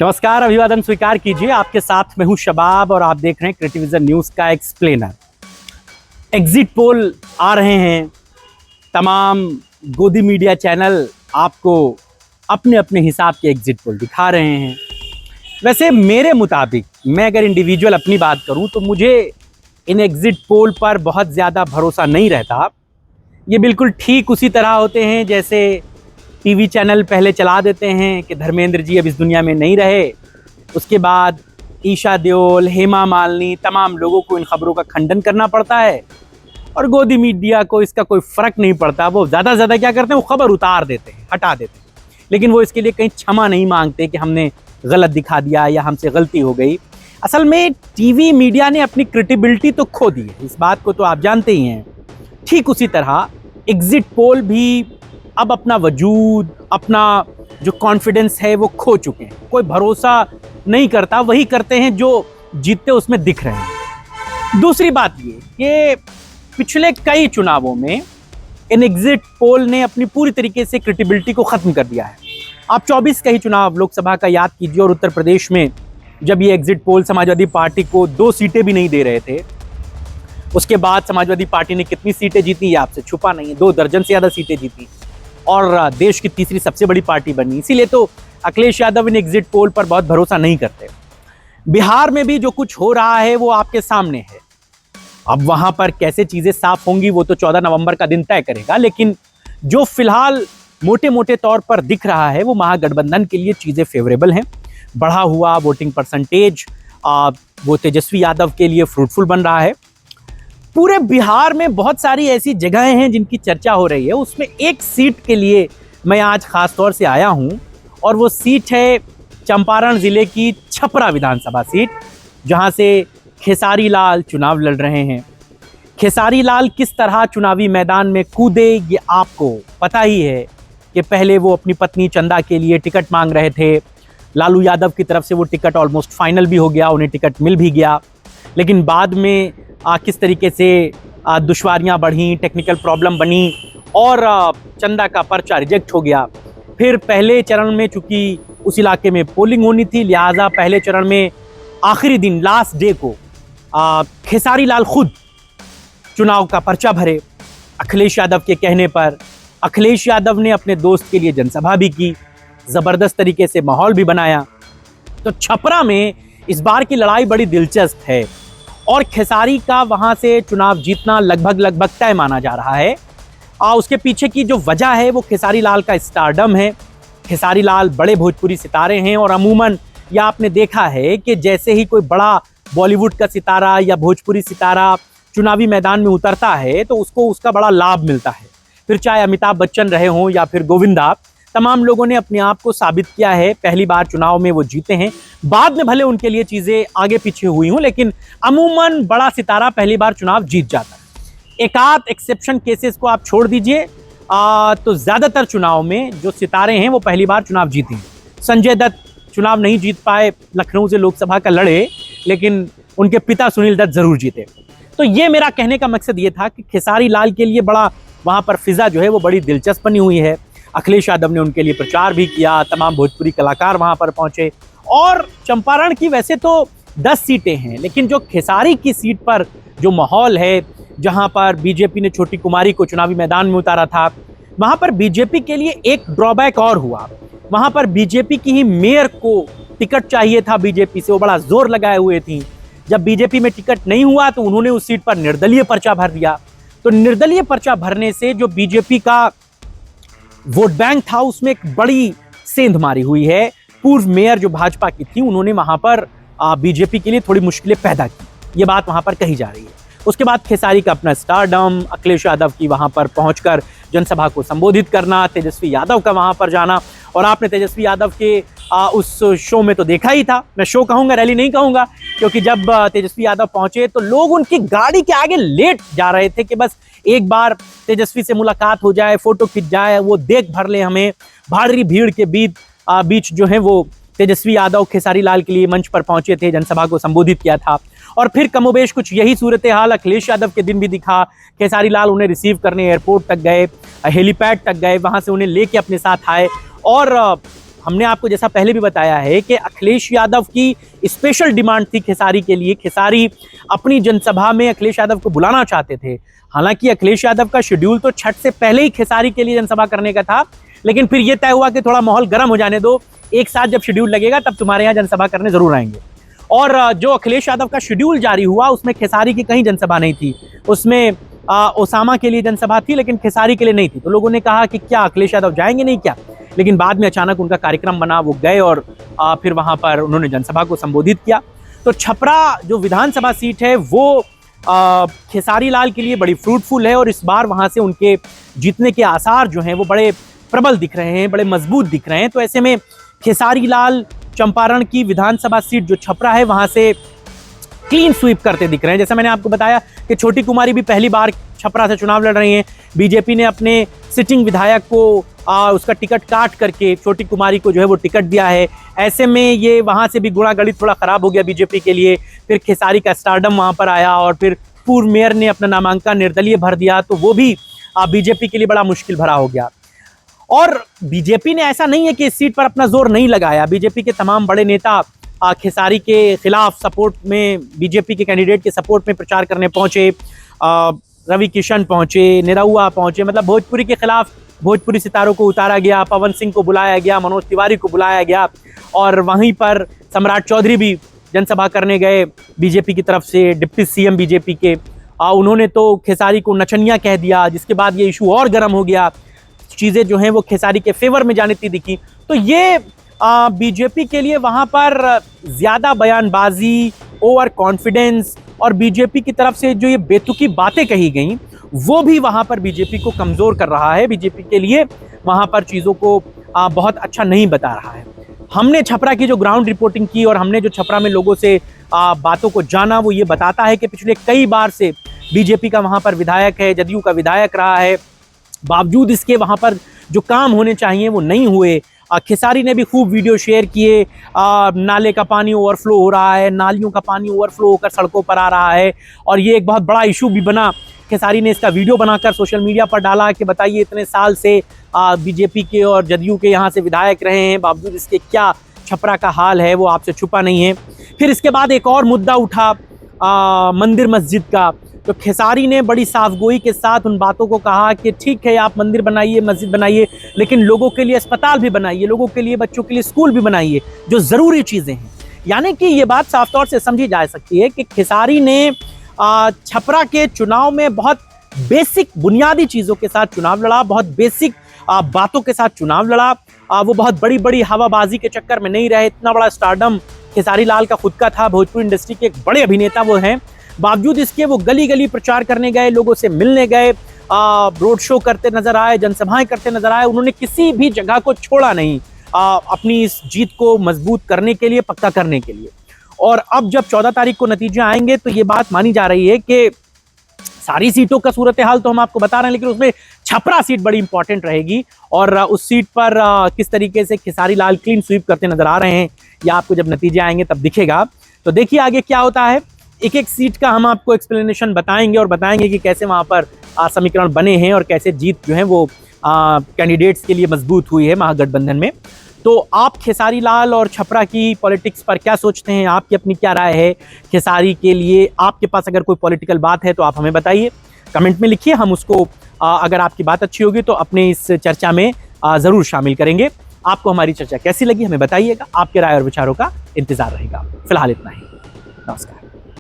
नमस्कार, अभिवादन स्वीकार कीजिए। आपके साथ मैं हूं शबाब और आप देख रहे हैं क्रिएटिविजन न्यूज का एक्सप्लेनर। एग्जिट पोल आ रहे हैं, तमाम गोदी मीडिया चैनल आपको अपने अपने हिसाब के एग्जिट पोल दिखा रहे हैं। वैसे मेरे मुताबिक, मैं अगर इंडिविजुअल अपनी बात करूं तो मुझे इन एग्जिट पोल पर बहुत ज़्यादा भरोसा नहीं रहता। ये बिल्कुल ठीक उसी तरह होते हैं जैसे टीवी चैनल पहले चला देते हैं कि धर्मेंद्र जी अब इस दुनिया में नहीं रहे, उसके बाद ईशा देओल, हेमा मालिनी, तमाम लोगों को इन खबरों का खंडन करना पड़ता है और गोदी मीडिया को इसका कोई फ़र्क नहीं पड़ता। वो ज़्यादा से ज़्यादा क्या करते हैं, वो खबर उतार देते हैं, हटा देते हैं, लेकिन वो इसके लिए कहीं क्षमा नहीं मांगते कि हमने गलत दिखा दिया या हमसे गलती हो गई। असल में टीवी मीडिया ने अपनी क्रेडिबिलिटी तो खो दी है, इस बात को तो आप जानते ही हैं। ठीक उसी तरह एग्जिट पोल भी अब अपना वजूद, अपना जो कॉन्फिडेंस है वो खो चुके हैं। कोई भरोसा नहीं करता, वही करते हैं जो जीतते उसमें दिख रहे हैं। दूसरी बात ये कि पिछले कई चुनावों में इन एग्जिट पोल ने अपनी पूरी तरीके से क्रेडिबिलिटी को ख़त्म कर दिया है। आप 24 का ही चुनाव लोकसभा का याद कीजिए और उत्तर प्रदेश में जब ये एग्जिट पोल समाजवादी पार्टी को 2 सीटें भी नहीं दे रहे थे, उसके बाद समाजवादी पार्टी ने कितनी सीटें जीती ये आपसे छुपा नहीं है, 2 दर्जन से ज़्यादा सीटें जीती और देश की तीसरी सबसे बड़ी पार्टी बनी। इसीलिए तो अखिलेश यादव इन एग्जिट पोल पर बहुत भरोसा नहीं करते। बिहार में भी जो कुछ हो रहा है वो आपके सामने है। अब वहां पर कैसे चीजें साफ होंगी वो तो 14 नवंबर का दिन तय करेगा, लेकिन जो फिलहाल मोटे मोटे तौर पर दिख रहा है वो महागठबंधन के लिए चीजें फेवरेबल हैं। बढ़ा हुआ वोटिंग परसेंटेज वो तेजस्वी यादव के लिए फ्रूटफुल बन रहा है। पूरे बिहार में बहुत सारी ऐसी जगहें हैं जिनकी चर्चा हो रही है, उसमें एक सीट के लिए मैं आज खास तौर से आया हूं और वो सीट है चंपारण जिले की छपरा विधानसभा सीट, जहां से खेसारी लाल चुनाव लड़ रहे हैं। खेसारी लाल किस तरह चुनावी मैदान में कूदे ये आपको पता ही है कि पहले वो अपनी पत्नी चंदा के लिए टिकट मांग रहे थे। लालू यादव की तरफ से वो टिकट ऑलमोस्ट फाइनल भी हो गया, उन्हें टिकट मिल भी गया, लेकिन बाद में किस तरीके से दुश्वारियां बढ़ी, टेक्निकल प्रॉब्लम बनी और चंदा का पर्चा रिजेक्ट हो गया। फिर पहले चरण में चूंकि उस इलाके में पोलिंग होनी थी, लिहाजा पहले चरण में आखिरी दिन लास्ट डे को खेसारी लाल खुद चुनाव का पर्चा भरे अखिलेश यादव के कहने पर। अखिलेश यादव ने अपने दोस्त के लिए जनसभा भी की, ज़बरदस्त तरीके से माहौल भी बनाया। तो छपरा में इस बार की लड़ाई बड़ी दिलचस्प है और खेसारी का वहां से चुनाव जीतना लगभग तय माना जा रहा है। उसके पीछे की जो वजह है वो खेसारी लाल का स्टारडम है। खेसारी लाल बड़े भोजपुरी सितारे हैं और अमूमन यह आपने देखा है कि जैसे ही कोई बड़ा बॉलीवुड का सितारा या भोजपुरी सितारा चुनावी मैदान में उतरता है तो उसको उसका बड़ा लाभ मिलता है। फिर चाहे अमिताभ बच्चन रहे हों या फिर गोविंदा, तमाम लोगों ने अपने आप को साबित किया है। पहली बार चुनाव में वो जीते हैं, बाद में भले उनके लिए चीज़ें आगे पीछे हुई हों, लेकिन अमूमन बड़ा सितारा पहली बार चुनाव जीत जाता है। एकाध एक्सेप्शन केसेस को आप छोड़ दीजिए तो ज़्यादातर चुनाव में जो सितारे हैं वो पहली बार चुनाव जीते हैं। संजय दत्त चुनाव नहीं जीत पाए, लखनऊ से लोकसभा का लड़े, लेकिन उनके पिता सुनील दत्त ज़रूर जीते। तो ये मेरा कहने का मकसद ये था कि खेसारी लाल के लिए बड़ा वहाँ पर फिज़ा जो है वो बड़ी दिलचस्प बनी हुई है। अखिलेश यादव ने उनके लिए प्रचार भी किया, तमाम भोजपुरी कलाकार वहाँ पर पहुँचे और चंपारण की वैसे तो 10 सीटें हैं, लेकिन जो खेसारी की सीट पर जो माहौल है, जहाँ पर बीजेपी ने छोटी कुमारी को चुनावी मैदान में उतारा था, वहाँ पर बीजेपी के लिए एक ड्रॉबैक और हुआ। वहाँ पर बीजेपी की ही मेयर को टिकट चाहिए था, बीजेपी से वो बड़ा जोर लगाए हुए थी। जब बीजेपी में टिकट नहीं हुआ तो उन्होंने उस सीट पर निर्दलीय पर्चा भर दिया। तो निर्दलीय पर्चा भरने से जो बीजेपी का वोट बैंक था उसमें एक बड़ी सेंध मारी हुई है। पूर्व मेयर जो भाजपा की थी उन्होंने वहां पर बीजेपी के लिए थोड़ी मुश्किलें पैदा की, ये बात वहां पर कही जा रही है। उसके बाद खेसारी का अपना स्टारडम, अखिलेश यादव की वहां पर पहुंचकर जनसभा को संबोधित करना, तेजस्वी यादव का वहां पर जाना, और आपने तेजस्वी यादव के उस शो में तो देखा ही था। मैं शो कहूँगा, रैली नहीं कहूँगा, क्योंकि जब तेजस्वी यादव पहुंचे तो लोग उनकी गाड़ी के आगे लेट जा रहे थे कि बस एक बार तेजस्वी से मुलाकात हो जाए, फोटो खिंच जाए, वो देख भर ले हमें। भारी भीड़ के बीच जो है वो तेजस्वी यादव खेसारी लाल के लिए मंच पर पहुंचे थे, जनसभा को संबोधित किया था। और फिर कमोबेश कुछ यही सूरत हाल अखिलेश यादव के दिन भी दिखा। खेसारी लाल उन्हें रिसीव करने एयरपोर्ट तक गए, हेलीपैड तक गए, वहां से उन्हें लेके अपने साथ आए और हमने आपको जैसा पहले भी बताया है कि अखिलेश यादव की स्पेशल डिमांड थी खेसारी के लिए। खेसारी अपनी जनसभा में अखिलेश यादव को बुलाना चाहते थे। हालांकि अखिलेश यादव का शेड्यूल तो छठ से पहले ही खेसारी के लिए जनसभा करने का था, लेकिन फिर यह तय हुआ कि थोड़ा माहौल गर्म हो जाने दो, एक साथ जब शेड्यूल लगेगा तब तुम्हारे यहाँ जनसभा करने जरूर आएंगे। और जो अखिलेश यादव का शेड्यूल जारी हुआ उसमें खेसारी की कहीं जनसभा नहीं थी। उसमें ओसामा के लिए जनसभा थी लेकिन खेसारी के लिए नहीं थी। तो लोगों ने कहा कि क्या अखिलेश यादव जाएंगे नहीं क्या, लेकिन बाद में अचानक उनका कार्यक्रम बना, वो गए और फिर वहां पर उन्होंने जनसभा को संबोधित किया। तो छपरा जो विधानसभा सीट है वो खेसारी लाल के लिए बड़ी फ्रूटफुल है और इस बार वहां से उनके जीतने के आसार जो हैं वो बड़े प्रबल दिख रहे हैं, बड़े मजबूत दिख रहे हैं। तो ऐसे में खेसारी लाल चंपारण की विधानसभा सीट जो छपरा है वहां से क्लीन स्वीप करते दिख रहे हैं। जैसा मैंने आपको बताया कि छोटी कुमारी भी पहली बार छपरा से चुनाव लड़ रही हैं। बीजेपी ने अपने सिटिंग विधायक को उसका टिकट काट करके छोटी कुमारी को जो है वो टिकट दिया है। ऐसे में ये वहां से भी गुणागणित थोड़ा खराब हो गया बीजेपी के लिए। फिर खेसारी का स्टारडम वहां पर आया और फिर पूर्व मेयर ने अपना नामांकन निर्दलीय भर दिया, तो वो भी बीजेपी के लिए बड़ा मुश्किल भरा हो गया। और बीजेपी ने ऐसा नहीं है कि इस सीट पर अपना जोर नहीं लगाया। बीजेपी के तमाम बड़े नेता खेसारी के खिलाफ सपोर्ट में, बीजेपी के कैंडिडेट के सपोर्ट में प्रचार करने पहुंचे। रवि किशन पहुंचे, निरहुआ पहुंचे, मतलब भोजपुरी के खिलाफ भोजपुरी सितारों को उतारा गया, पवन सिंह को बुलाया गया, मनोज तिवारी को बुलाया गया और वहीं पर सम्राट चौधरी भी जनसभा करने गए बीजेपी की तरफ से, डिप्टी सीएम बीजेपी के। उन्होंने तो खेसारी को नचनिया कह दिया, जिसके बाद ये इशू और गर्म हो गया। चीज़ें जो हैं वो खेसारी के फेवर में जाने दिखी। तो ये बीजेपी के लिए वहाँ पर ज़्यादा बयानबाजी, ओवर कॉन्फिडेंस और बीजेपी की तरफ से जो ये बेतुकी बातें कही गई वो भी वहाँ पर बीजेपी को कमज़ोर कर रहा है। बीजेपी के लिए वहाँ पर चीज़ों को बहुत अच्छा नहीं बता रहा है। हमने छपरा की जो ग्राउंड रिपोर्टिंग की और हमने जो छपरा में लोगों से बातों को जाना, वो ये बताता है कि पिछले कई बार से बीजेपी का वहाँ पर विधायक है, जदयू का विधायक रहा है, बावजूद इसके वहाँ पर जो काम होने चाहिए वो नहीं हुए। खेसारी ने भी खूब वीडियो शेयर किए, नाले का पानी ओवरफ्लो हो रहा है, नालियों का पानी ओवरफ्लो होकर सड़कों पर आ रहा है और ये एक बहुत बड़ा इशू भी बना। खेसारी ने इसका वीडियो बनाकर सोशल मीडिया पर डाला कि बताइए इतने साल से बीजेपी के और जदयू के यहाँ से विधायक रहे हैं, बावजूद इसके क्या छपरा का हाल है वो आपसे छुपा नहीं है। फिर इसके बाद एक और मुद्दा उठा मंदिर मस्जिद का। तो खेसारी ने बड़ी साफगोई के साथ उन बातों को कहा कि ठीक है आप मंदिर बनाइए, मस्जिद बनाइए, लेकिन लोगों के लिए अस्पताल भी बनाइए, लोगों के लिए, बच्चों के लिए स्कूल भी बनाइए, जो ज़रूरी चीज़ें हैं। यानी कि ये बात साफ तौर से समझी जा सकती है कि खेसारी ने छपरा के चुनाव में बहुत बेसिक बुनियादी चीज़ों के साथ चुनाव लड़ा, बहुत बेसिक बातों के साथ चुनाव लड़ा। वो बहुत बड़ी बड़ी हवाबाजी के चक्कर में नहीं रहे। इतना बड़ा स्टारडम खेसारी लाल का खुद का था, भोजपुरी इंडस्ट्री के एक बड़े अभिनेता वो हैं। बावजूद इसके वो गली गली प्रचार करने गए, लोगों से मिलने गए, रोड शो करते नजर आए, जनसभाएं करते नजर आए। उन्होंने किसी भी जगह को छोड़ा नहीं अपनी इस जीत को मजबूत करने के लिए, पक्का करने के लिए। और अब जब 14 तारीख को नतीजे आएंगे तो ये बात मानी जा रही है कि सारी सीटों का सूरत हाल तो हम आपको बता रहे हैं, लेकिन उसमें छपरा सीट बड़ी इंपॉर्टेंट रहेगी और उस सीट पर किस तरीके से खेसारी लाल क्लीन स्वीप करते नजर आ रहे हैं या आपको जब नतीजे आएंगे तब दिखेगा। तो देखिए आगे क्या होता है। एक एक सीट का हम आपको एक्सप्लेनेशन बताएंगे और बताएंगे कि कैसे वहाँ पर समीकरण बने हैं और कैसे जीत जो है वो कैंडिडेट्स के लिए मजबूत हुई है महागठबंधन में। तो आप खेसारी लाल और छपरा की पॉलिटिक्स पर क्या सोचते हैं, आपकी अपनी क्या राय है खेसारी के लिए? आपके पास अगर कोई पॉलिटिकल बात है तो आप हमें बताइए, कमेंट में लिखिए। हम उसको अगर आपकी बात अच्छी होगी तो अपने इस चर्चा में ज़रूर शामिल करेंगे। आपको हमारी चर्चा कैसी लगी हमें बताइएगा। आपके राय और विचारों का इंतज़ार रहेगा। फिलहाल इतना ही, नमस्कार।